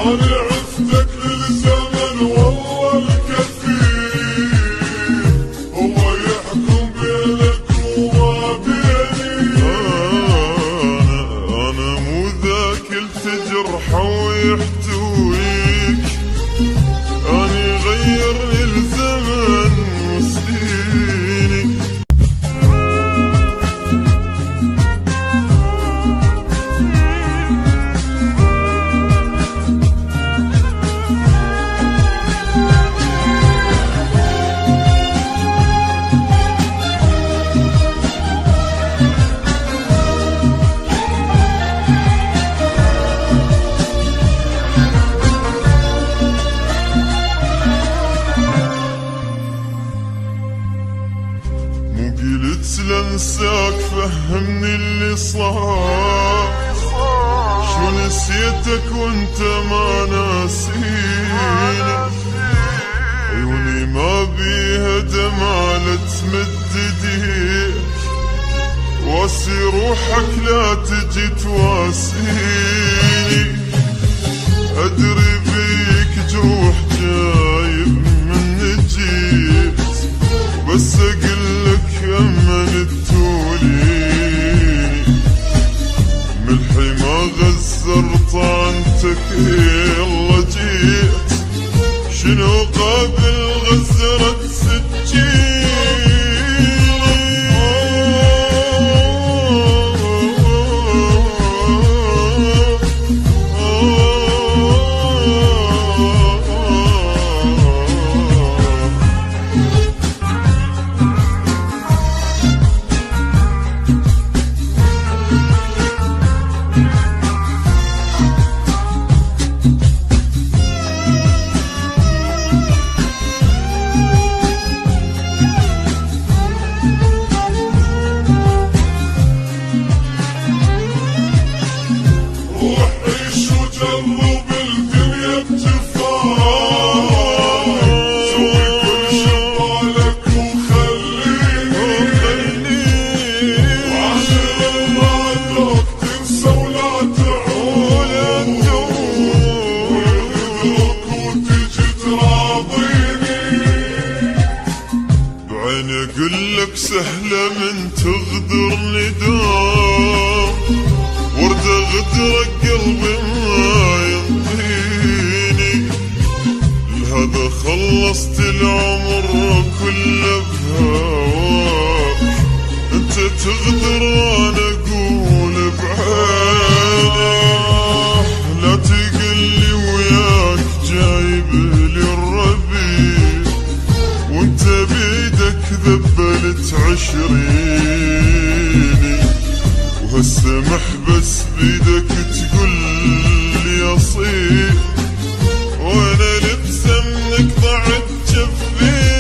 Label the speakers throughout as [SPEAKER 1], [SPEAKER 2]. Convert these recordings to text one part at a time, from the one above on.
[SPEAKER 1] أنا عفتك للزمن والله الكثير، هو يحكم بينك وما بيني. أنا مو ذاك التجرحه ويحتويك، أنا غيرني الزمن وسنيني. قلت لانساك فهمني اللي صار، شو نسيتك وانت ما ناسيني. عيوني ما بيها دمعة لا تمد ايديك، واسي روحك لا تجي تواسيني. ادري بيك جروح جايب من جيت، بس اقلك يمن التوليني. ملحي ما غزر طعنتك يلا جيت، شنو قابل غزرت سجيني. اقولك سهلة من تغدرني دار، وردة غدرك قلبي ما ينطيني. لهذا خلصت العمر كله بهواك، انت تغدر وانا اقول بعيني. لا تقلي وياك جايب لي الربيع، وانت بيدك ذبلت عشريني. وهالسمح بس بيدك تقول لي اصيل، وانا لبسه منك ضعت جفيني.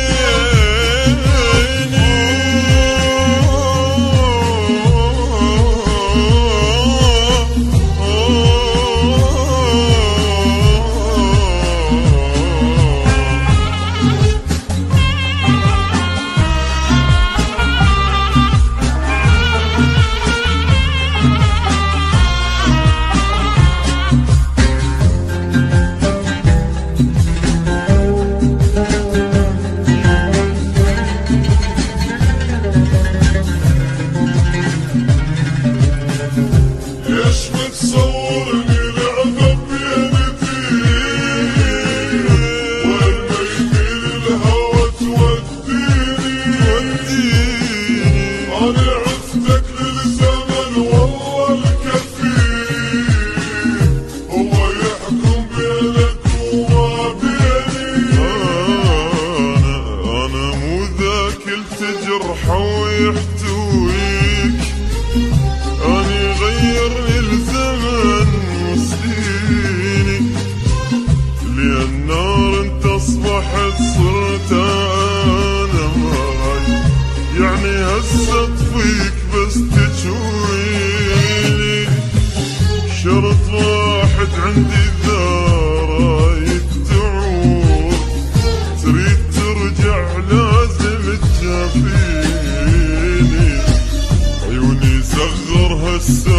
[SPEAKER 1] تجرحه ويحتويك، أني غيرني الزمن وسنيني. لأن النار انت اصبحت صرت انا معي، يعني هسه اطفيك بس تجويني. شرط واحد عندي إذا رايد تعود، تريد ترجع لازم تجافيني. عيوني صغر هسه